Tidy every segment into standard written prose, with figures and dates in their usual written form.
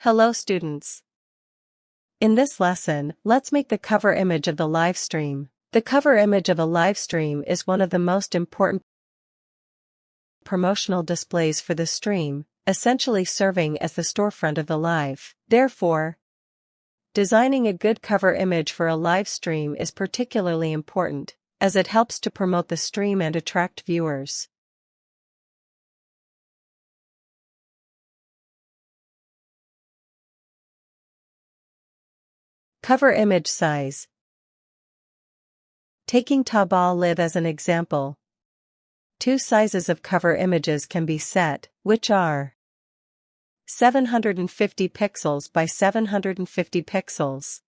Hello students. In this lesson, let's make the cover image of the live stream. The cover image of a live stream is one of the most important promotional displays for the stream, essentially serving as the storefront of the live. Therefore, designing a good cover image for a live stream is particularly important, as it helps to promote the stream and attract viewers. Cover image size. Taking Taobao as an example, two sizes of cover images can be set, which are 750 pixels by 750 pixels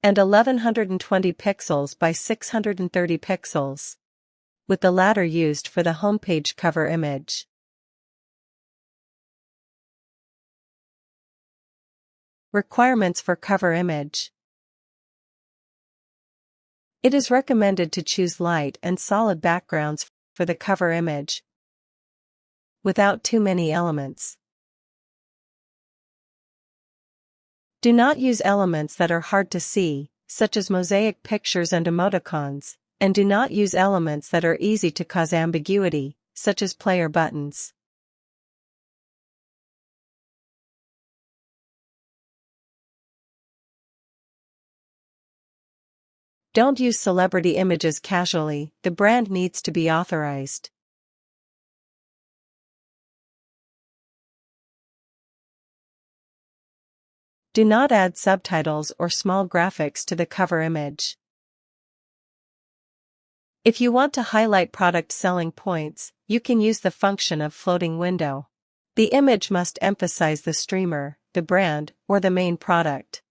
and 1120 pixels by 630 pixels, with the latter used for the homepage cover image. Requirements for cover image. It is recommended to choose light and solid backgrounds for the cover image, without too many elements. Do not use elements that are hard to see, such as mosaic pictures and emoticons, and do not use elements that are easy to cause ambiguity, such as player buttons. Don't use celebrity images casually, the brand needs to be authorized. Do not add subtitles or small graphics to the cover image. If you want to highlight product selling points, you can use the function of floating window. The image must emphasize the streamer, the brand, or the main product.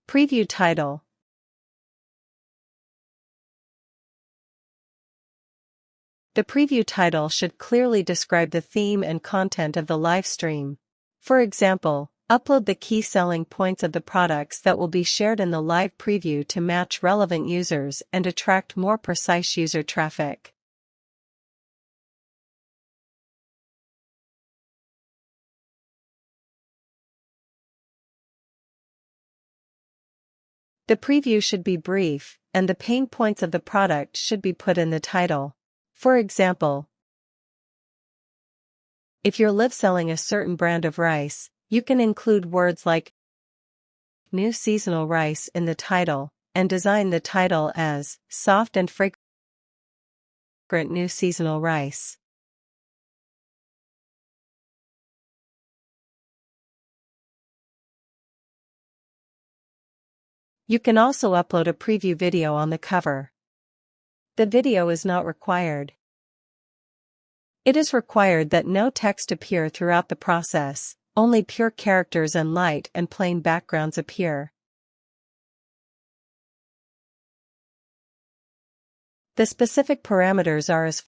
Preview title. The preview title should clearly describe the theme and content of the live stream. For example, upload the key selling points of the products that will be shared in the live preview to match relevant users and attract more precise user traffic. The preview should be brief, and the pain points of the product should be put in the title. For example, if you're live selling a certain brand of rice, you can include words like new seasonal rice in the title, and design the title as soft and fragrant new seasonal rice. You can also upload a preview video on the cover. The video is not required. It is required that no text appear throughout the process, only pure characters and light and plain backgrounds appear. The specific parameters are as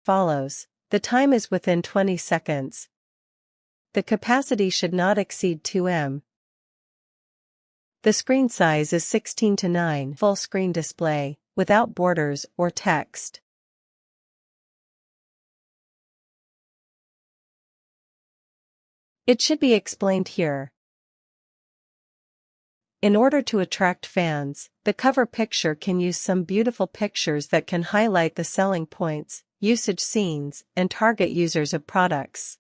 follows. The time is within 20 seconds. The capacity should not exceed 2 MB. The screen size is 16:9 full screen display, without borders or text. It should be explained here. In order to attract fans, the cover picture can use some beautiful pictures that can highlight the selling points, usage scenes, and target users of products.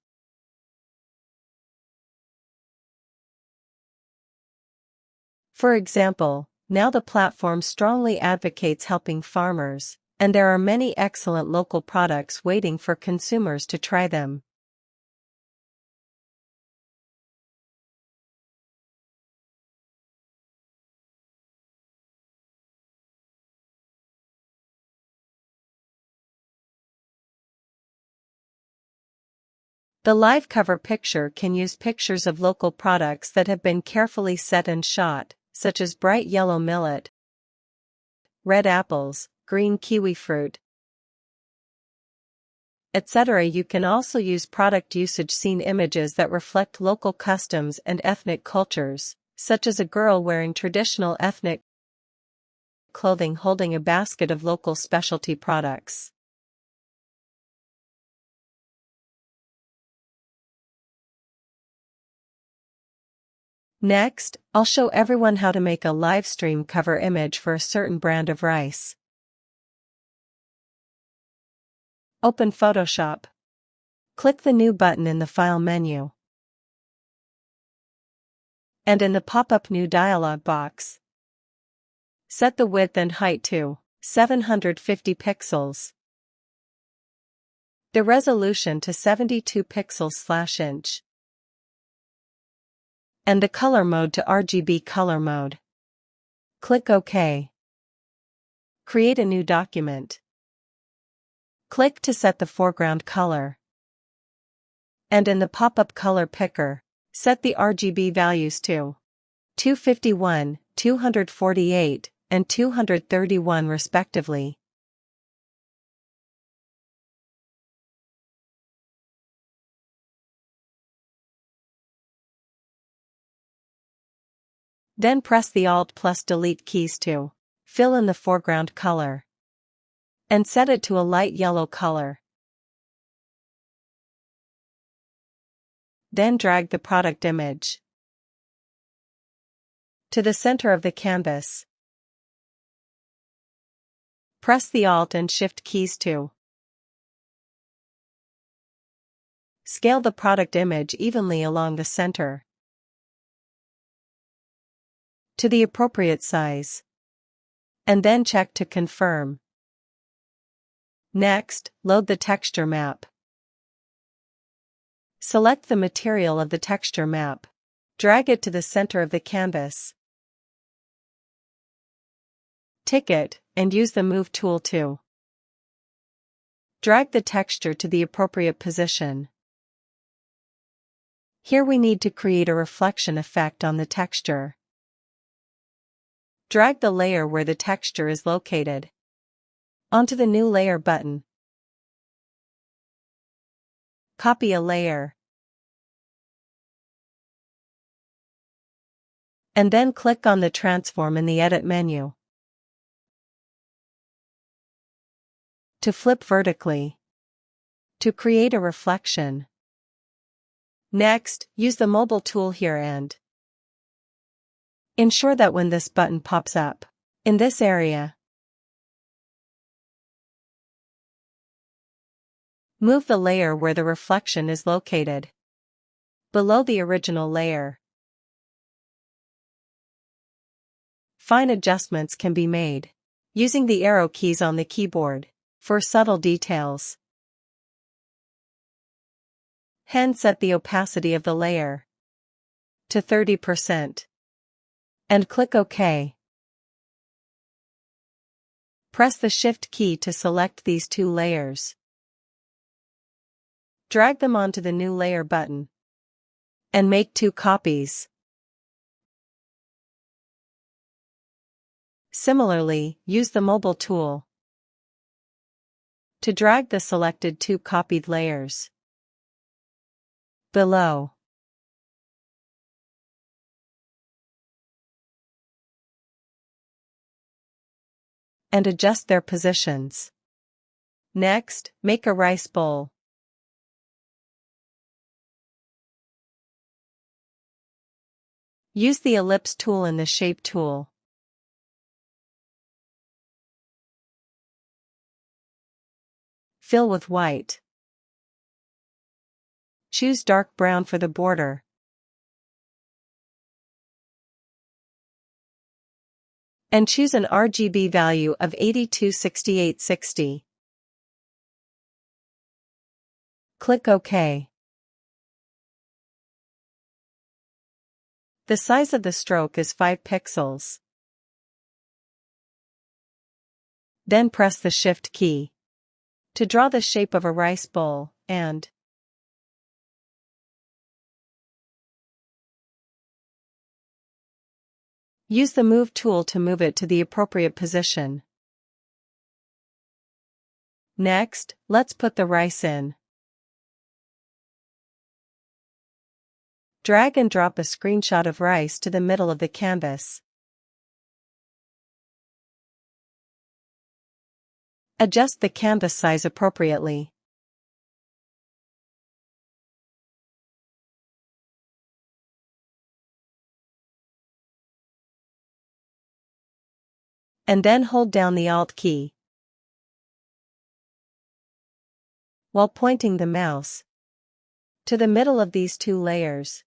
For example, now the platform strongly advocates helping farmers, and there are many excellent local products waiting for consumers to try them. The live cover picture can use pictures of local products that have been carefully set and shot, such as bright yellow millet, red apples, green kiwi fruit, etc. You can also use product usage scene images that reflect local customs and ethnic cultures, such as a girl wearing traditional ethnic clothing holding a basket of local specialty products. Next, I'll show everyone how to make a live stream cover image for a certain brand of rice. Open Photoshop. Click the New button in the File menu. And in the pop-up New dialog box, set the width and height to 750 pixels. The resolution to 72 pixels/inch. And the color mode to RGB color mode. Click OK. Create a new document. Click to set the foreground color. And in the pop-up color picker, set the RGB values to 251, 248, and 231 respectively. Then press the Alt+Delete keys to fill in the foreground color and set it to a light yellow color. Then drag the product image to the center of the canvas. Press the Alt and Shift keys to scale the product image evenly along the center to the appropriate size, and then check to confirm. Next, load the texture map. Select the material of the texture map. Drag it to the center of the canvas. Tick it, and use the Move tool to drag the texture to the appropriate position. Here we need to create a reflection effect on the texture. Drag the layer where the texture is located onto the New Layer button. Copy a layer. And then click on the transform in the Edit menu to flip vertically to create a reflection. Next, use the mobile tool here and ensure that when this button pops up in this area, move the layer where the reflection is located below the original layer. Fine adjustments can be made using the arrow keys on the keyboard for subtle details. Hence, set the opacity of the layer to 30%. And click OK. Press the Shift key to select these two layers. Drag them onto the New Layer button and make 2 copies. Similarly, use the mobile tool to drag the selected 2 copied layers below. And adjust their positions. Next, make a rice bowl. Use the ellipse tool in the Shape tool. Fill with white. Choose dark brown for the border. And choose an RGB value of 826860. Click OK. The size of the stroke is 5 pixels. Then press the Shift key to draw the shape of a rice bowl, and use the Move tool to move it to the appropriate position. Next, let's put the rice in. Drag and drop a screenshot of rice to the middle of the canvas. Adjust the canvas size appropriately. And then hold down the Alt key while pointing the mouse to the middle of these two layers,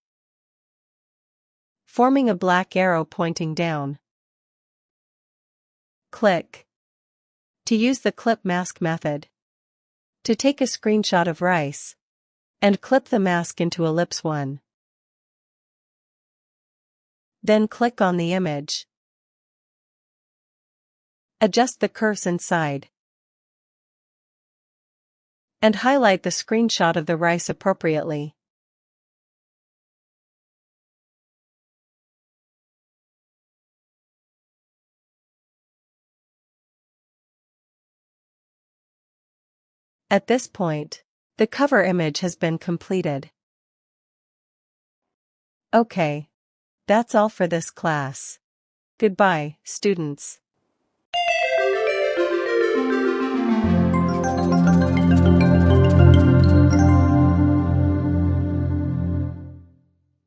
forming a black arrow pointing down. Click to use the clip mask method to take a screenshot of rice and clip the mask into ellipse 1. Then click on the image. Adjust the curves inside and highlight the screenshot of the rice appropriately. At this point, the cover image has been completed. Okay. That's all for this class. Goodbye, students.